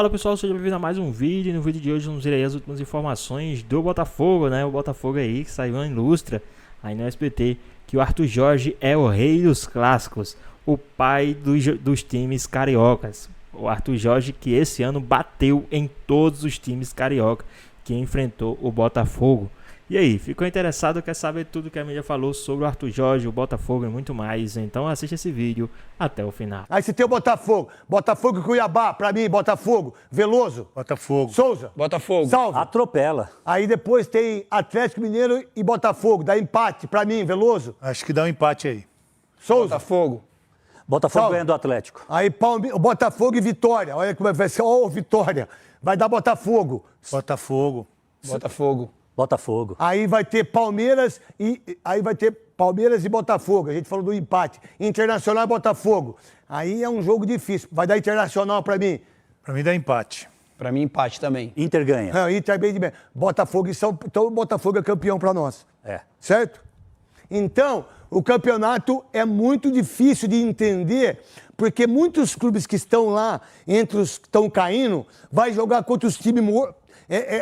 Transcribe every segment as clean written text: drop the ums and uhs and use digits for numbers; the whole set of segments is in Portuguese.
Fala pessoal, seja bem-vindo a mais um vídeo. No vídeo de hoje vamos ver aí as últimas informações do Botafogo, né? O Botafogo aí que saiu em Ilustra, aí no SBT, que o Arthur Jorge é o rei dos clássicos, o pai dos times cariocas. O Arthur Jorge que esse ano bateu em todos os times carioca que enfrentou o Botafogo. E aí, ficou interessado? Quer saber tudo que a mídia falou sobre o Arthur Jorge, o Botafogo e muito mais? Então assiste esse vídeo até o final. Aí você tem o Botafogo. Botafogo e Cuiabá, pra mim, Botafogo. Veloso. Botafogo. Souza. Botafogo. Salve. Atropela. Aí depois tem Atlético Mineiro e Botafogo. Dá empate pra mim, Veloso. Acho que dá um empate aí. Souza. Botafogo. Botafogo Salve. ganha do Atlético. Aí Botafogo e Vitória. Olha como vai ser. Ó, Vitória. Vai dar Botafogo. Botafogo. Botafogo. Botafogo. Aí vai ter Palmeiras e Botafogo. A gente falou do empate. Internacional e Botafogo. Aí é um jogo difícil. Vai dar Internacional pra mim. Pra mim dá empate. Pra mim, empate também. Inter ganha. Não, Inter bem de bem. Botafogo e São... Então o Botafogo é campeão pra nós. É. Certo? Então, o campeonato é muito difícil de entender, porque muitos clubes que estão lá, entre os que estão caindo, vai jogar contra os times mortos.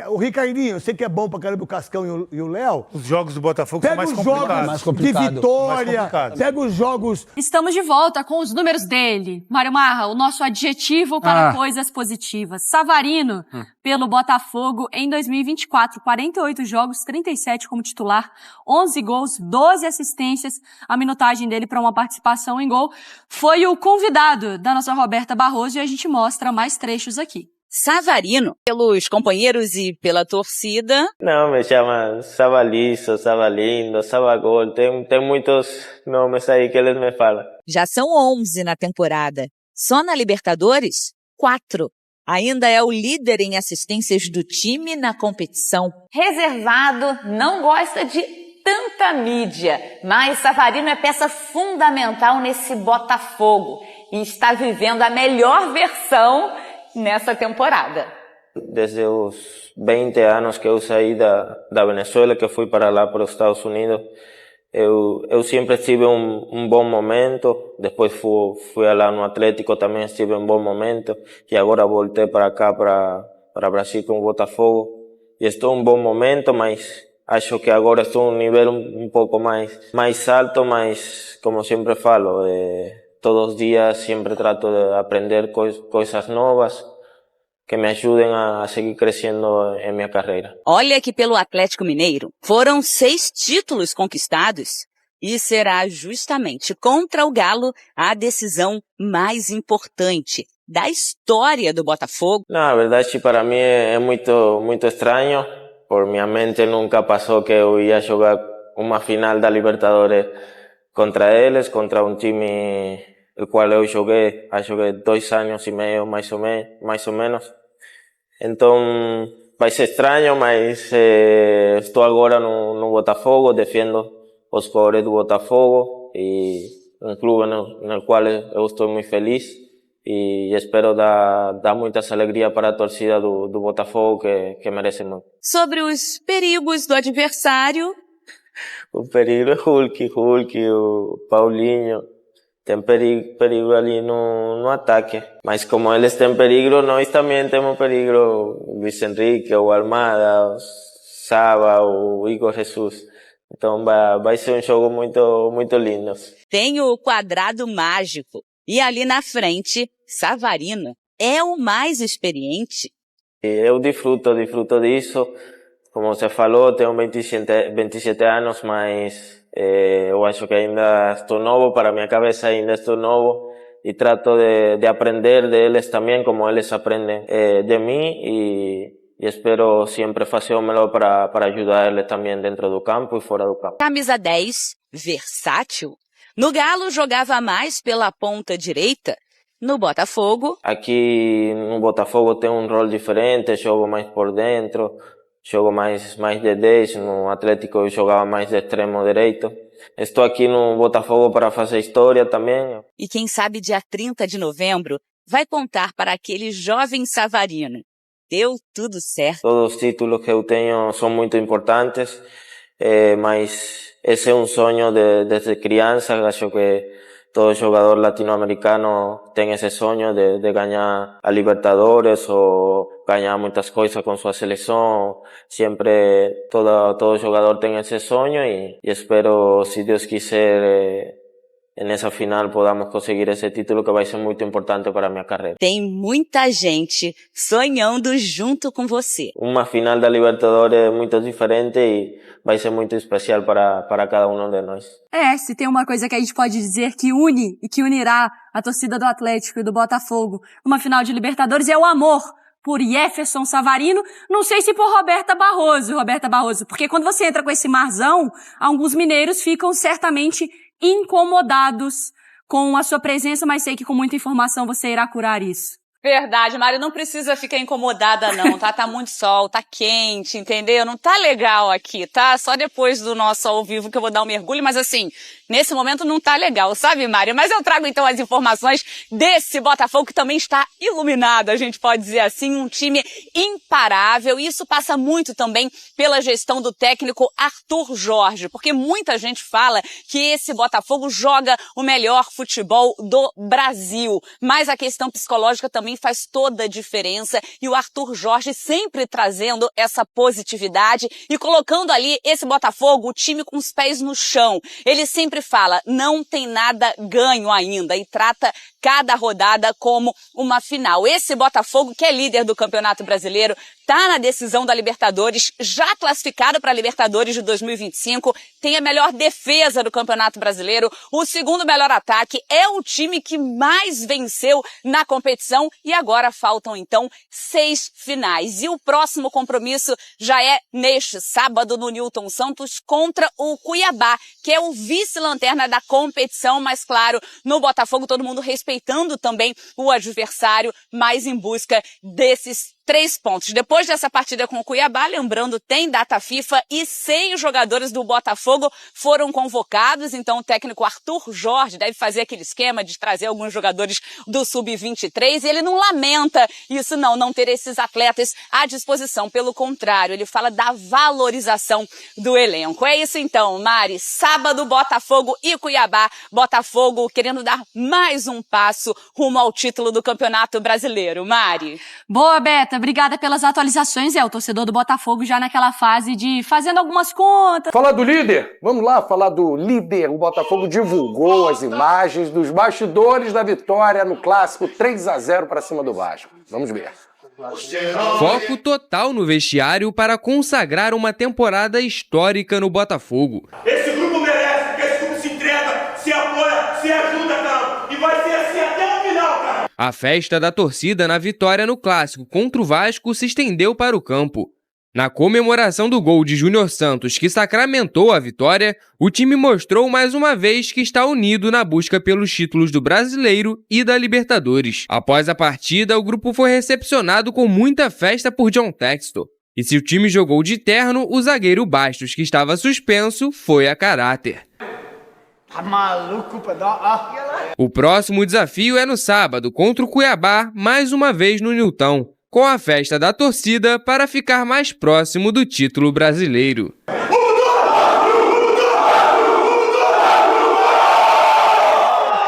O Ricardinho, eu sei que é bom pra caramba o Cascão e o Léo. Os jogos do Botafogo Pega são mais os jogos complicados. Mais de complicado. Vitória, Mais complicado. pega os jogos... Estamos de volta com os números dele. Mário Marra, o nosso adjetivo para coisas positivas. Savarino, pelo Botafogo, em 2024, 48 jogos, 37 como titular, 11 gols, 12 assistências. A minutagem dele para uma participação em gol foi o convidado da nossa Roberta Barroso e a gente mostra mais trechos aqui. Savarino, pelos companheiros e pela torcida. Não, me chamam Savalizo, Savalindo, Savagol, tem muitos nomes aí que eles me falam. Já são 11 na temporada. Só na Libertadores, 4. Ainda é o líder em assistências do time na competição. Reservado, não gosta de tanta mídia, mas Savarino é peça fundamental nesse Botafogo e está vivendo a melhor versão nessa temporada. Desde os 20 anos que eu saí da Venezuela, que fui para lá, para os Estados Unidos, eu sempre tive um bom momento. Depois fui lá no Atlético, também estive em um bom momento. E agora voltei para cá, para Brasil com o Botafogo. E estou em um bom momento, mas acho que agora estou em um nível um pouco mais alto, mas como sempre falo, todos os dias sempre trato de aprender coisas novas que me ajudem a seguir crescendo em minha carreira. Olha que pelo Atlético Mineiro foram 6 títulos conquistados e será justamente contra o Galo a decisão mais importante da história do Botafogo. Na verdade, para mim é muito estranho. Por minha mente nunca passou que eu ia jogar uma final da Libertadores contra eles, contra um time o qual eu joguei 2 anos e meio mais ou menos. Então vai ser estranho, mas estou agora no Botafogo, defendo os colores do Botafogo e um clube no qual eu estou muito feliz e espero dar muitas alegrias para a torcida do Botafogo que merece muito. Sobre os perigos do adversário, O perigo é Hulk, o Paulinho. Tem perigo ali no ataque. Mas como eles têm perigo, nós também temos perigo. O Luis Henrique, o Almada, o Saba, o Igor Jesus. Então vai ser um jogo muito lindo. tem o quadrado mágico. E ali na frente, Savarino é o mais experiente. Eu disfruto disso. Como você falou, tenho 27 anos, mas eu acho que ainda estou novo, para minha cabeça ainda estou novo e trato de aprender deles também, como eles aprendem de mim e espero sempre fazer o melhor para ajudar eles também dentro do campo e fora do campo. Camisa 10, versátil. No Galo jogava mais pela ponta direita. No Botafogo, Aqui no Botafogo tem um rol diferente, jogo mais por dentro, jogo mais de 10, no Atlético eu jogava mais de extremo direito. Estou aqui no Botafogo para fazer história também. e quem sabe dia 30 de novembro, vai contar para aquele jovem Savarino. Deu tudo certo. Todos os títulos que eu tenho são muito importantes, mas esse é um sonho desde criança. Acho que todo jugador latinoamericano tiene ese sueño de ganar a Libertadores o ganar muchas cosas con su selección. Siempre todo jugador tiene ese sueño y espero, si Dios quiser, en essa final podamos conseguir esse título que vai ser muito importante para a minha carreira. Tem muita gente sonhando junto com você. Uma final da Libertadores é muito diferente e vai ser muito especial para cada um de nós. Se tem uma coisa que a gente pode dizer que une e que unirá a torcida do Atlético e do Botafogo numa final de Libertadores é o amor por Jefferson Savarino, não sei se por Roberta Barroso, porque quando você entra com esse marzão, alguns mineiros ficam certamente incomodados com a sua presença, mas sei que com muita informação você irá curar isso. Verdade, Mário, não precisa ficar incomodada não, tá? Tá muito sol, tá quente, entendeu? Não tá legal aqui, tá? Só depois do nosso ao vivo que eu vou dar um mergulho, mas assim, nesse momento não tá legal, sabe, Mário? Mas eu trago então as informações desse Botafogo que também está iluminado, a gente pode dizer assim, um time imparável, e isso passa muito também pela gestão do técnico Arthur Jorge, porque muita gente fala que esse Botafogo joga o melhor futebol do Brasil, mas a questão psicológica também faz toda a diferença, e o Arthur Jorge sempre trazendo essa positividade e colocando ali esse Botafogo, o time com os pés no chão. Ele sempre fala, não tem nada ganho ainda, e trata cada rodada como uma final. Esse Botafogo, que é líder do Campeonato Brasileiro, está na decisão da Libertadores, já classificado para a Libertadores de 2025, tem a melhor defesa do Campeonato Brasileiro, o segundo melhor ataque, é o time que mais venceu na competição, e agora faltam então 6 finais. E o próximo compromisso já é neste sábado no Newton Santos contra o Cuiabá, que é o vice-lanterna da competição, mas claro, no Botafogo todo mundo respeitando também o adversário, mas em busca desses 3 pontos. Depois dessa partida com o Cuiabá, lembrando, tem data FIFA e 6 jogadores do Botafogo foram convocados, então o técnico Arthur Jorge deve fazer aquele esquema de trazer alguns jogadores do Sub-23, e ele não lamenta isso não ter esses atletas à disposição, pelo contrário, ele fala da valorização do elenco. É isso então, Mari, sábado Botafogo e Cuiabá, Botafogo querendo dar mais um passo rumo ao título do Campeonato Brasileiro. Mari. Boa, Beta. Obrigada pelas atualizações. O torcedor do Botafogo já naquela fase de fazendo algumas contas. Falar do líder? Vamos lá falar do líder. O Botafogo divulgou as imagens dos bastidores da vitória no clássico 3-0 para cima do Vasco. Vamos ver. Foco total no vestiário para consagrar uma temporada histórica no Botafogo. Esse grupo merece, porque esse grupo se entrega, se apoia, se ajuda, cara. E vai ser assim até o final, cara. A festa da torcida na vitória no clássico contra o Vasco se estendeu para o campo. Na comemoração do gol de Júnior Santos, que sacramentou a vitória, o time mostrou mais uma vez que está unido na busca pelos títulos do Brasileiro e da Libertadores. Após a partida, o grupo foi recepcionado com muita festa por John Textor. E se o time jogou de terno, o zagueiro Bastos, que estava suspenso, foi a caráter. Tá maluco pra dar... O próximo desafio é no sábado, contra o Cuiabá, mais uma vez no Newton, com a festa da torcida para ficar mais próximo do título brasileiro.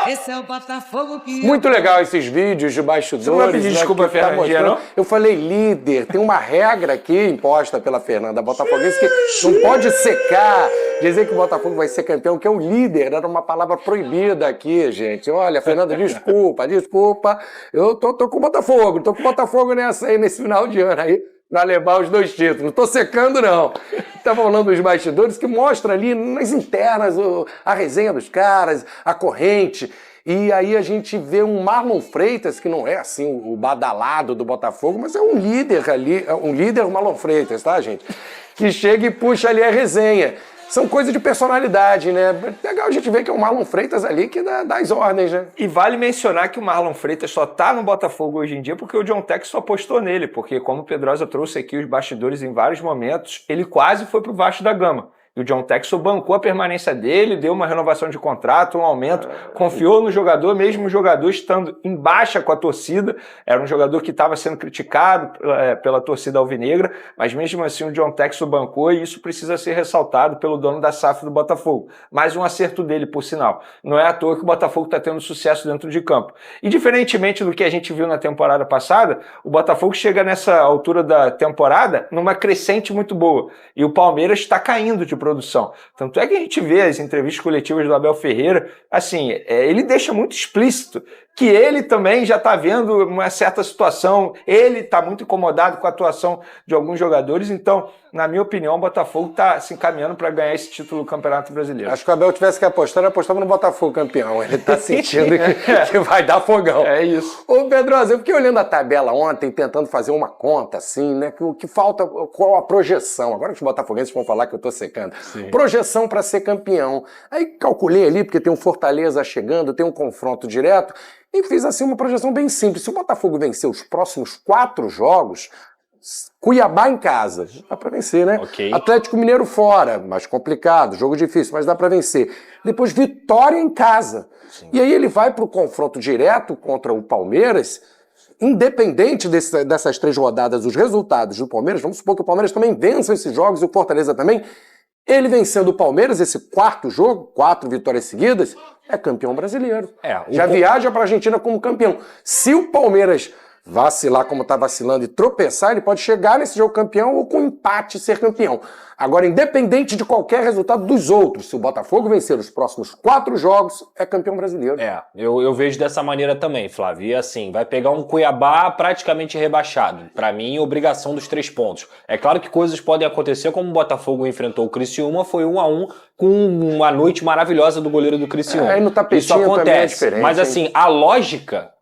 Esse é o Botafogo que... Muito legal esses vídeos de bastidores. Você não vai pedir desculpa, Fernandinha, não? Eu falei líder. Tem uma regra aqui imposta pela Fernanda Botafoguense que não pode secar, dizer que o Botafogo vai ser campeão, que é o líder. Era uma palavra proibida aqui, gente. Olha, Fernanda, desculpa. Eu tô com o Botafogo. Tô com o Botafogo nessa aí, nesse final de ano aí, para levar os 2 títulos. Não tô secando, não. Estava falando dos bastidores, que mostra ali nas internas a resenha dos caras, a corrente. E aí a gente vê um Marlon Freitas, que não é assim o badalado do Botafogo, mas é um líder ali, um líder Marlon Freitas, tá, gente? Que chega e puxa ali a resenha. São coisas de personalidade, né? Legal a gente ver que é o Marlon Freitas ali que dá as ordens, né? E vale mencionar que o Marlon Freitas só tá no Botafogo hoje em dia porque o John Textor apostou nele, porque como o Pedrosa trouxe aqui os bastidores em vários momentos, ele quase foi pro Vasco da Gama. E o John Textor bancou a permanência dele, deu uma renovação de contrato, um aumento, confiou no jogador, mesmo o jogador estando em baixa com a torcida. Era um jogador que estava sendo criticado pela torcida alvinegra, mas mesmo assim o John Textor bancou, e isso precisa ser ressaltado pelo dono da SAF do Botafogo. Mais um acerto dele, por sinal. Não é à toa que o Botafogo está tendo sucesso dentro de campo. E diferentemente do que a gente viu na temporada passada, o Botafogo chega nessa altura da temporada numa crescente muito boa. E o Palmeiras está caindo de produção. Tanto é que a gente vê as entrevistas coletivas do Abel Ferreira, assim, ele deixa muito explícito que ele também já está vendo uma certa situação, ele está muito incomodado com a atuação de alguns jogadores, então, na minha opinião, o Botafogo está se encaminhando para ganhar esse título do Campeonato Brasileiro. Acho que o Abel tivesse que apostar, ele apostava no Botafogo campeão. Ele está sentindo que vai dar fogão. É isso. Ô, Pedrosa, eu fiquei olhando a tabela ontem, tentando fazer uma conta, assim, né? O que falta, qual a projeção? Agora que os botafoguenses vão falar que eu estou secando. Sim. Projeção para ser campeão. Aí calculei ali, porque tem um Fortaleza chegando, tem um confronto direto, e fiz assim uma projeção bem simples. Se o Botafogo vencer os próximos 4 jogos, Cuiabá em casa, dá pra vencer, né? Okay. Atlético Mineiro fora, mais complicado, jogo difícil, mas dá pra vencer. Depois Vitória em casa. Sim. E aí ele vai pro confronto direto contra o Palmeiras, independente dessas 3 rodadas, os resultados do Palmeiras, vamos supor que o Palmeiras também vença esses jogos e o Fortaleza também. Ele vencendo o Palmeiras, esse 4º jogo, 4 vitórias seguidas, é campeão brasileiro. Já viaja para a Argentina como campeão. Se o Palmeiras vacilar como está vacilando e tropeçar, ele pode chegar nesse jogo campeão ou com empate ser campeão. Agora, independente de qualquer resultado dos outros, se o Botafogo vencer os próximos 4 jogos, é campeão brasileiro. Eu vejo dessa maneira também, Flávio. E assim, vai pegar um Cuiabá praticamente rebaixado. Para mim, obrigação dos 3 pontos. É claro que coisas podem acontecer, como o Botafogo enfrentou o Criciúma, foi 1-1 com uma noite maravilhosa do goleiro do Criciúma. Aí no tapetinho isso acontece. Também é diferente. Mas assim, a lógica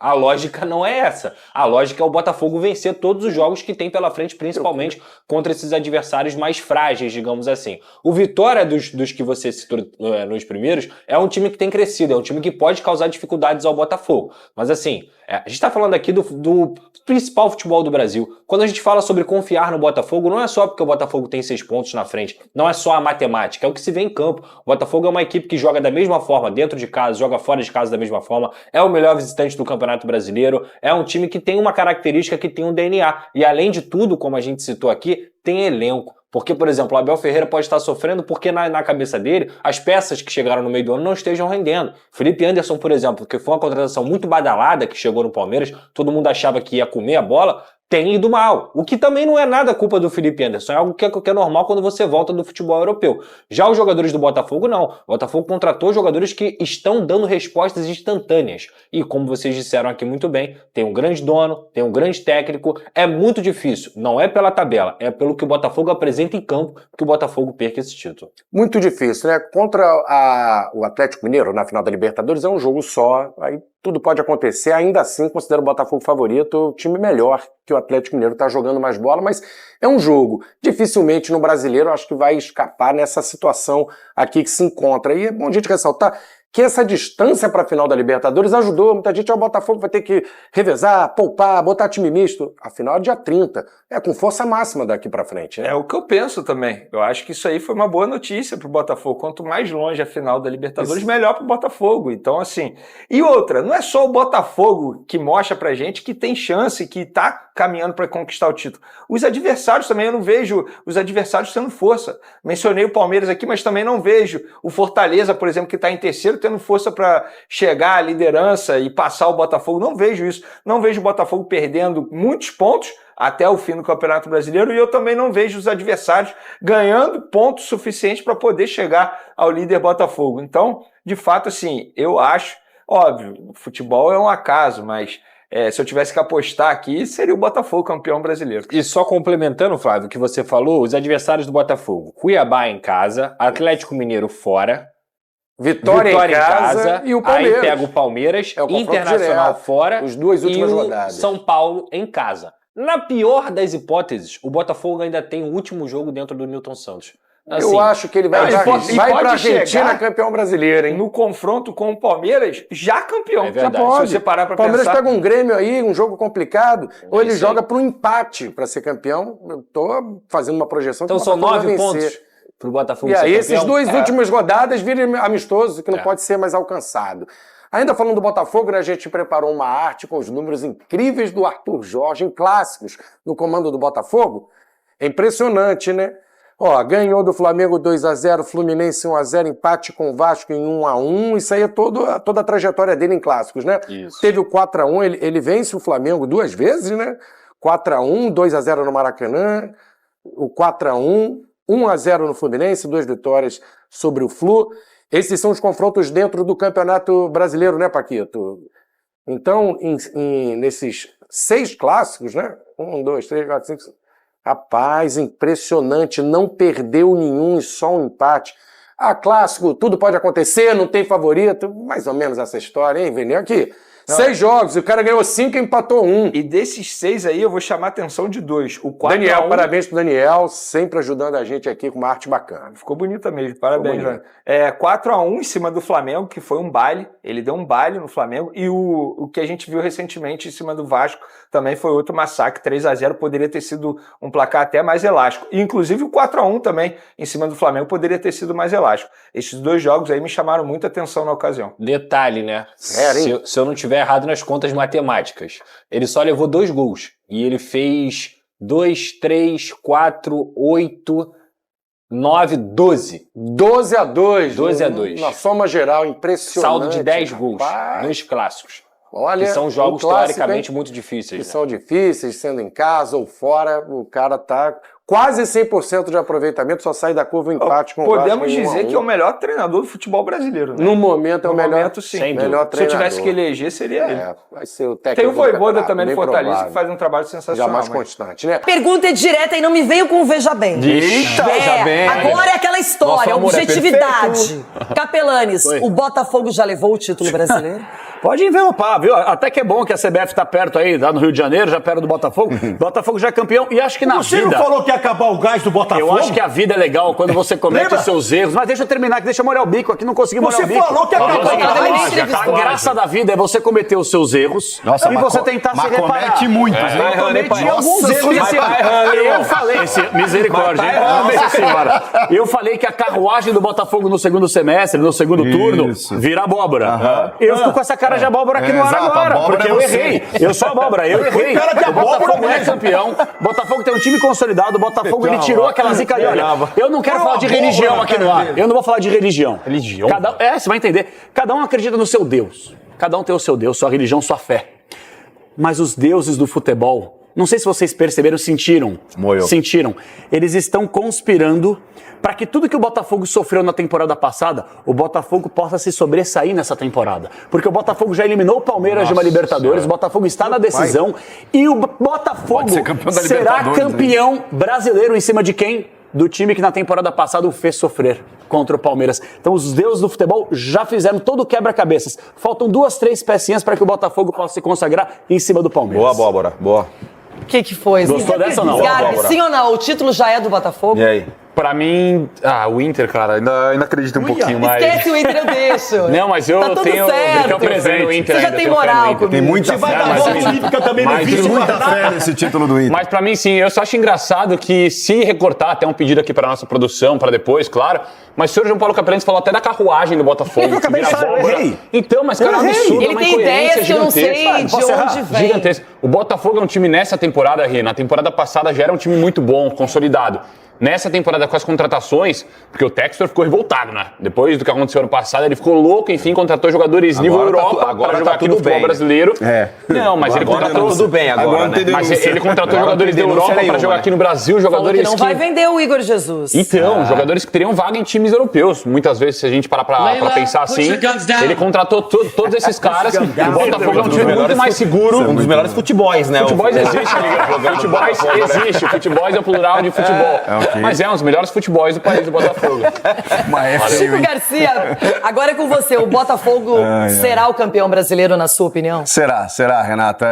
não é essa. A lógica é o Botafogo vencer todos os jogos que tem pela frente, principalmente contra esses adversários mais frágeis, digamos assim. O Vitória, dos que você citou nos primeiros, é um time que tem crescido, é um time que pode causar dificuldades ao Botafogo. Mas assim, a gente está falando aqui do principal futebol do Brasil. Quando a gente fala sobre confiar no Botafogo, não é só porque o Botafogo tem 6 pontos na frente, não é só a matemática, é o que se vê em campo. O Botafogo é uma equipe que joga da mesma forma dentro de casa, joga fora de casa da mesma forma, é o melhor visitante do Campeonato Brasileiro, é um time que tem uma característica, que tem um DNA. E além de tudo, como a gente citou aqui, tem elenco. Porque, por exemplo, o Abel Ferreira pode estar sofrendo porque na cabeça dele as peças que chegaram no meio do ano não estejam rendendo. Felipe Anderson, por exemplo, que foi uma contratação muito badalada que chegou no Palmeiras, todo mundo achava que ia comer a bola, tem ido mal. O que também não é nada culpa do Felipe Anderson, é algo que é normal quando você volta do futebol europeu. Já os jogadores do Botafogo, não. O Botafogo contratou jogadores que estão dando respostas instantâneas. E como vocês disseram aqui muito bem, tem um grande dono, tem um grande técnico, é muito difícil. Não é pela tabela, é pelo que o Botafogo apresenta em campo que o Botafogo perca esse título. Muito difícil, né? Contra o Atlético Mineiro na final da Libertadores é um jogo só, aí tudo pode acontecer. Ainda assim, considero o Botafogo favorito, o time melhor que o Atlético Mineiro, está jogando mais bola, mas é um jogo. Dificilmente no Brasileiro acho que vai escapar nessa situação aqui que se encontra. E é bom a gente ressaltar que essa distância para a final da Libertadores ajudou. Muita gente, o Botafogo vai ter que revezar, poupar, botar time misto. Afinal, é dia 30. É com força máxima daqui para frente, né? É o que eu penso também. Eu acho que isso aí foi uma boa notícia pro Botafogo. Quanto mais longe a final da Libertadores, melhor pro Botafogo. Então, assim... E outra, não é só o Botafogo que mostra pra gente que tem chance, que tá caminhando para conquistar o título. Os adversários também, eu não vejo os adversários tendo força. Mencionei o Palmeiras aqui, mas também não vejo o Fortaleza, por exemplo, que está em terceiro, tendo força para chegar à liderança e passar o Botafogo. Não vejo isso. Não vejo o Botafogo perdendo muitos pontos até o fim do Campeonato Brasileiro, e eu também não vejo os adversários ganhando pontos suficientes para poder chegar ao líder Botafogo. Então, de fato, assim, eu acho, óbvio, o futebol é um acaso, mas se eu tivesse que apostar aqui, seria o Botafogo campeão brasileiro. E só complementando, Flávio, o que você falou, os adversários do Botafogo: Cuiabá em casa, Atlético Mineiro fora, Vitória em casa e o Palmeiras. Aí pega o Palmeiras, Internacional direto, fora, os 2 últimas e o rodadas. São Paulo em casa. Na pior das hipóteses, o Botafogo ainda tem o último jogo dentro do Newton Santos. Assim, eu acho que ele vai pra Argentina campeão brasileiro, hein? No confronto com o Palmeiras, já campeão. É verdade. Já pode. Se você parar pra o Palmeiras pensar... pega um Grêmio aí, um jogo complicado, ou ele joga pro empate pra ser campeão. Eu tô fazendo uma projeção. Então são 9 pontos. pro Botafogo E ser aí, campeão? esses duas últimas rodadas viram amistoso, que não pode ser mais alcançado. Ainda falando do Botafogo, né, a gente preparou uma arte com os números incríveis do Arthur Jorge em clássicos no comando do Botafogo. É impressionante, né? Ó, ganhou do Flamengo 2-0, Fluminense 1-0, empate com o Vasco em 1-1. Isso aí é toda a trajetória dele em clássicos, né? Isso. Teve o 4-1, ele vence o Flamengo 2 vezes, né? 4-1, 2-0 no Maracanã, o 4-1, 1-0 no Fluminense, 2 vitórias sobre o Flu. Esses são os confrontos dentro do Campeonato Brasileiro, né, Paquito? Então, nesses 6 clássicos, né? 1, 2, 3, 4, 5... Rapaz, impressionante, não perdeu nenhum e só um empate. Ah, clássico, tudo pode acontecer, não tem favorito. Mais ou menos essa história, hein, Veneu? Aqui, 6 jogos, o cara ganhou 5 e empatou 1. E desses 6 aí, eu vou chamar a atenção de 2. O 4-1... Daniel, parabéns pro Daniel, sempre ajudando a gente aqui com uma arte bacana. Ficou bonita mesmo, parabéns, velho. 4-1 em cima do Flamengo, que foi um baile. Ele deu um baile no Flamengo. E o que a gente viu recentemente em cima do Vasco também foi outro massacre. 3-0 poderia ter sido um placar até mais elástico. E, inclusive o 4-1 também em cima do Flamengo poderia ter sido mais elástico. Esses 2 jogos aí me chamaram muita atenção na ocasião. Detalhe, né? Sério, se eu não tiver errado nas contas matemáticas, ele só levou 2 gols. E ele fez 2, 3, 4, 8, 9, 12. 12-2. 12-2. Na soma geral, impressionante. Saldo de 10 gols rapaz. nos clássicos. Olha, que são jogos clássico, teoricamente hein? muito difíceis. Que né? são difíceis, sendo em casa ou fora, o cara tá quase 100% de aproveitamento, só sai da curva o empate com o Vasco. Podemos dizer que é o melhor treinador do futebol brasileiro, né? No momento é o melhor. Momento, sim. Melhor Se eu treinador. tivesse que eleger, seria ele. Vai ser o técnico. Tem o Vojvoda do também no bem Fortaleza, provável. que faz um trabalho sensacional. Já mais constante, né? Pergunta é direta e não me venham com o veja bem. Eita, veja bem. Agora é aquela história, Nosso amor é objetividade. Capelanes, o Botafogo já levou o título brasileiro? Pode envelopar, viu? Até que é bom que a CBF tá perto aí, tá no Rio de Janeiro, já perto do Botafogo. Botafogo já é campeão e acho que na Você vida... não falou que ia acabar o gás do Botafogo? Eu acho que a vida é legal quando você comete os seus erros. Mas deixa eu terminar, que deixa eu molhar o bico aqui, não consegui molhar o bico. Você falou que ia acabar o gás. A graça da vida é você cometer os seus erros e você tentar se reparar. Mas comete muitos, hein? Eu cometi alguns erros esse ano. Eu falei, misericórdia, hein? Nossa senhora. Eu falei que a carruagem do Botafogo no segundo semestre, no segundo turno, vira abóbora. Eu fico com essa cara de abóbora aqui no ar agora, porque eu errei. Eu sou abóbora, eu errei. O Botafogo é campeão, o Botafogo tem um time consolidado, o Botafogo ele tirou aquela zica ali. Olha, eu não quero falar de religião aqui no ar. Eu não vou falar de religião. Religião? Você vai entender. Cada um acredita no seu Deus. Cada um tem o seu Deus, sua religião, sua fé. Mas os deuses do futebol, não sei se vocês perceberam, sentiram. Eles estão conspirando para que tudo que o Botafogo sofreu na temporada passada, o Botafogo possa se sobressair nessa temporada. Porque o Botafogo já eliminou o Palmeiras de uma Libertadores, o Botafogo está na decisão e o Botafogo será campeão brasileiro em cima de quem? Do time que na temporada passada o fez sofrer contra o Palmeiras. Então os deuses do futebol já fizeram todo o quebra-cabeças. Faltam 2, 3 pecinhas para que o Botafogo possa se consagrar em cima do Palmeiras. Boa, Bárbara, boa. O que foi? Gostou dessa ou não? Garbi, sim ou não? O título já é do Botafogo? E aí? Pra mim, o Inter, cara, ainda acredito um pouquinho mais. Esquece o Inter, eu deixo. Não, mas eu tá tudo tenho certo. presente o Inter. Você já tem moral comigo. Tem muita fé. Tem muita fé nesse título do Inter. Mas pra mim, sim, eu só acho engraçado que se recortar, até um pedido aqui pra nossa produção, pra depois, claro, mas o senhor João Paulo Capelani falou até da carruagem do Botafogo. Eu acabei de falar, eu errei. Então, mas cara, é um absurdo. Ele tem ideias que eu não sei de onde vem. Gigantesco. O Botafogo é um time nessa temporada, Rê. Na temporada passada já era um time muito bom, consolidado. Nessa temporada com as contratações, porque o Textor ficou revoltado, né? Depois do que aconteceu ano passado, ele ficou louco, enfim, contratou jogadores nível Europa para jogar aqui no futebol brasileiro. Não, mas ele contratou... Tudo bem agora, né? Mas ele contratou jogadores da Europa para jogar aqui no Brasil, jogadores que não vai vender o Igor Jesus. Então, jogadores que teriam vaga em times europeus. Muitas vezes, se a gente parar pra pensar assim, ele contratou todos esses caras. O Botafogo é um time muito mais seguro. Um dos melhores futebols, né? Futebol existe, Futebol existe. Futebol é o plural de futebol. Mas é um dos melhores futebols do país do Botafogo. Chico Garcia, agora é com você. O Botafogo será o campeão brasileiro, na sua opinião? Será, Renata.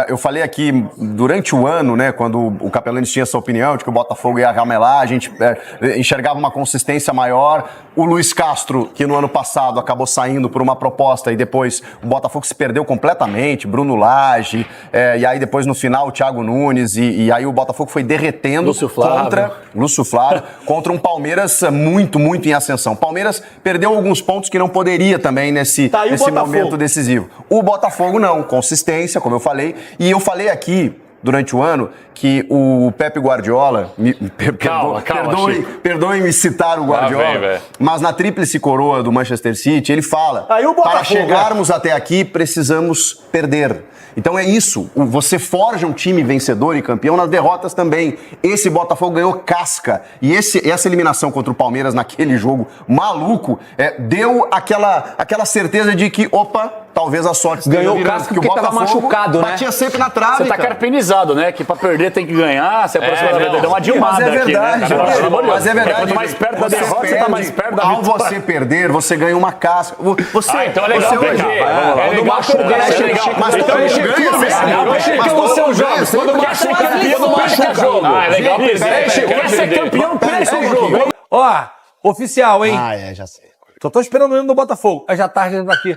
Eu falei aqui durante o ano, né, quando o Capelani tinha essa opinião de que o Botafogo ia ramelar, a gente enxergava uma consistência maior. O Luiz Castro, que no ano passado acabou saindo por uma proposta e depois o Botafogo se perdeu completamente, Bruno Lage, e aí depois no final o Thiago Nunes, e aí o Botafogo foi derretendo. Lúcio Flávio. contra um Palmeiras muito em ascensão. Palmeiras perdeu alguns pontos que não poderia também nesse momento decisivo. O Botafogo não, consistência, como eu falei. E eu falei aqui durante o ano que o Pepe Guardiola, perdoem-me citar o Guardiola, mas na tríplice coroa do Manchester City, ele fala, para chegarmos até aqui precisamos perder. Então é isso, você forja um time vencedor e campeão nas derrotas também. Esse Botafogo ganhou casca e essa eliminação contra o Palmeiras naquele jogo maluco deu aquela certeza de que, talvez a sorte ganhou o casca porque estava machucado, né? Batia sempre na trave. Você tá carpinizado, né? Que pra perder tem que ganhar, você aproxima da verdade. Deu uma dilmada mas é verdade, aqui, né? Mas é verdade. Quanto mais perto da derrota, você tá mais perto da vitória. Ao você perder, você ganha uma casca. Então é legal perder. É legal Mas são jogos. Quando machuca, não machuca jogo. É legal perder. Quer ser campeão, cresce o jogo. Ó, oficial, hein? Já sei. Só tô esperando ele no Botafogo. Já tá aqui.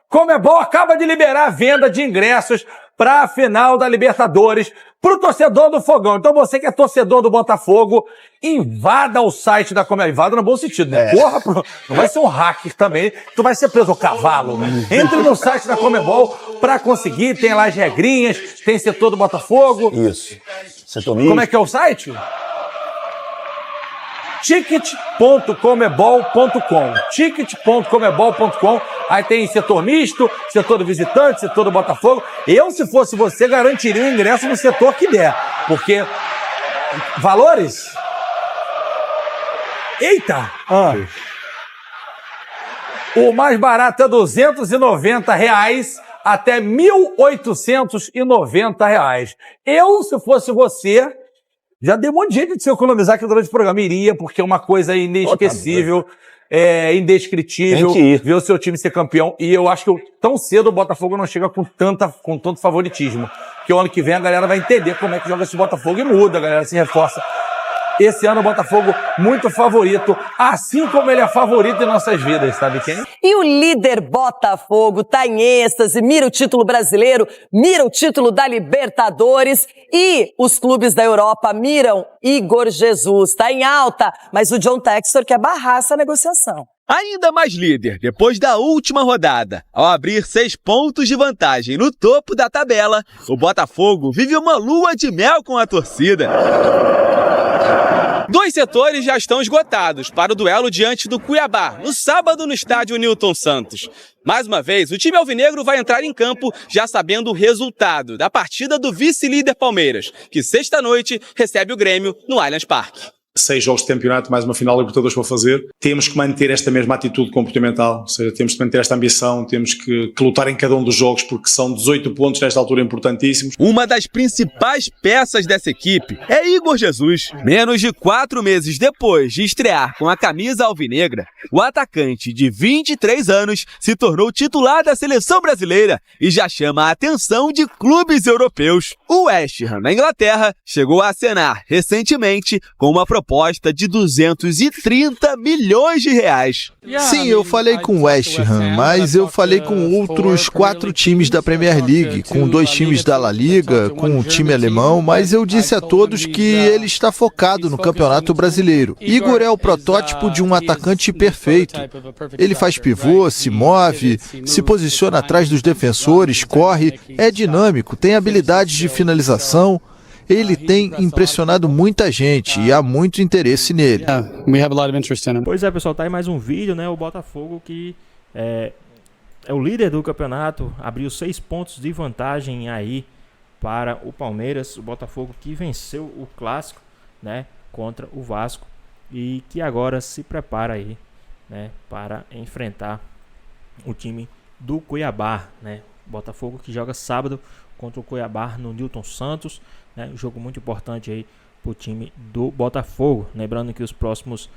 Comebol acaba de liberar a venda de ingressos para a final da Libertadores para o torcedor do Fogão. Então você que é torcedor do Botafogo, invada o site da Comebol. Invada no bom sentido, né? Porra, não vai ser um hacker também. Tu vai ser preso ao cavalo. Entre no site da Comebol para conseguir. Tem lá as regrinhas, tem setor do Botafogo. Isso. Como é que é o site? ticket.comebol.com ticket.comebol.com. Aí tem setor misto, setor do visitante, setor do Botafogo. Eu, se fosse você, garantiria o ingresso no setor que der. Porque valores? Eita! O mais barato é R$290 até R$1.890. Eu, se fosse você, já dei um monte de jeito de se economizar aqui durante o programa. Iria, porque é uma coisa inesquecível, indescritível, ver o seu time ser campeão. E eu acho que tão cedo o Botafogo não chega com tanto favoritismo. Porque o ano que vem a galera vai entender como é que joga esse Botafogo e muda, a galera se reforça. Esse ano o Botafogo muito favorito, assim como ele é favorito em nossas vidas, sabe quem? E o líder Botafogo tá em êxtase, mira o título brasileiro, mira o título da Libertadores e os clubes da Europa miram Igor Jesus. Tá em alta, mas o John Textor quer barrar essa negociação. Ainda mais líder, depois da última rodada. Ao abrir 6 pontos de vantagem no topo da tabela, o Botafogo vive uma lua de mel com a torcida. 2 setores já estão esgotados para o duelo diante do Cuiabá, no sábado no estádio Newton Santos. Mais uma vez, o time alvinegro vai entrar em campo já sabendo o resultado da partida do vice-líder Palmeiras, que sexta-noite recebe o Grêmio no Allianz Parque. 6 jogos de campeonato, mais uma final da Libertadores para fazer. Temos que manter esta mesma atitude comportamental, ou seja, temos que manter esta ambição, temos que lutar em cada um dos jogos, porque são 18 pontos nesta altura importantíssimos. Uma das principais peças dessa equipe é Igor Jesus. Menos de 4 meses depois de estrear com a camisa alvinegra, o atacante de 23 anos se tornou titular da seleção brasileira e já chama a atenção de clubes europeus. O West Ham, na Inglaterra, chegou a acenar recentemente com uma proposta de 230 milhões de reais. Sim, eu falei com o West Ham, mas eu falei com outros 4 times da Premier League, com 2 times da La Liga, com um time alemão, mas eu disse a todos que ele está focado no Campeonato Brasileiro. Igor é o protótipo de um atacante perfeito. Ele faz pivô, se move, se posiciona atrás dos defensores, corre, é dinâmico, tem habilidades de finalização. Ele tem impressionado muita gente e há muito interesse nele. Pois é, pessoal, tá aí mais um vídeo, né? O Botafogo que é o líder do campeonato, abriu 6 pontos de vantagem aí para o Palmeiras. O Botafogo que venceu o clássico, né, contra o Vasco e que agora se prepara aí, né, para enfrentar o time do Cuiabá, né? Botafogo que joga sábado contra o Cuiabá no Newton Santos, né? Um jogo muito importante aí para o time do Botafogo. Lembrando que os próximos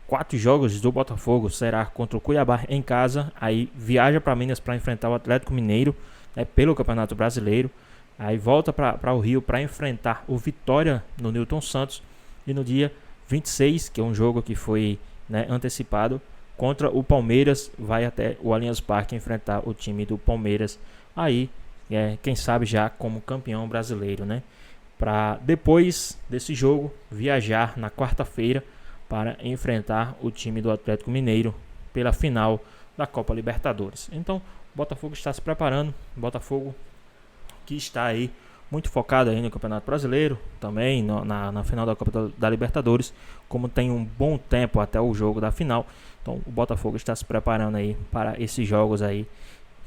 4 jogos do Botafogo será contra o Cuiabá em casa, aí viaja para Minas para enfrentar o Atlético Mineiro, né, pelo Campeonato Brasileiro, aí volta para o Rio para enfrentar o Vitória no Newton Santos e no dia 26, que é um jogo que foi, né, antecipado, contra o Palmeiras, vai até o Allianz Parque enfrentar o time do Palmeiras, aí quem sabe já como campeão brasileiro, né? para depois desse jogo viajar na quarta-feira para enfrentar o time do Atlético Mineiro pela final da Copa Libertadores. Então, o Botafogo está se preparando, Botafogo que está aí muito focado aí no Campeonato Brasileiro, também na final da Copa da Libertadores, como tem um bom tempo até o jogo da final. Então o Botafogo está se preparando aí para esses jogos aí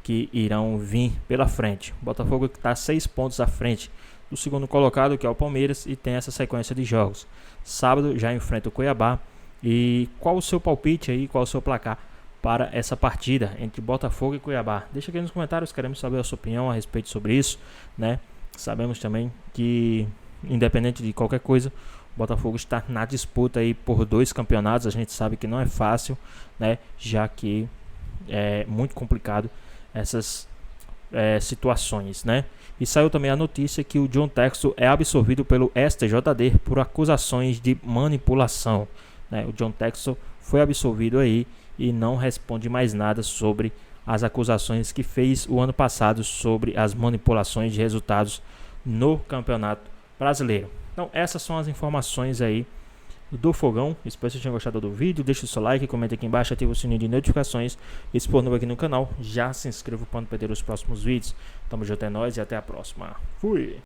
que irão vir pela frente. O Botafogo está 6 pontos à frente do segundo colocado, que é o Palmeiras, e tem essa sequência de jogos. Sábado já enfrenta o Cuiabá. E qual o seu palpite aí, qual o seu placar para essa partida entre Botafogo e Cuiabá? Deixa aqui nos comentários, queremos saber a sua opinião a respeito sobre isso, né? Sabemos também que, independente de qualquer coisa, o Botafogo está na disputa aí por 2 campeonatos. A gente sabe que não é fácil, né? Já que é muito complicado essas situações, né? E saiu também a notícia que o John Textor é absolvido pelo STJD por acusações de manipulação, né? O John Textor foi absolvido aí e não responde mais nada sobre as acusações que fez o ano passado sobre as manipulações de resultados no Campeonato Brasileiro. Então essas são as informações aí do Fogão. Espero que vocês tenham gostado do vídeo. Deixe o seu like, comente aqui embaixo, ative o sininho de notificações. E se for novo aqui no canal, já se inscreva para não perder os próximos vídeos. Tamo junto, é nóis e até a próxima. Fui!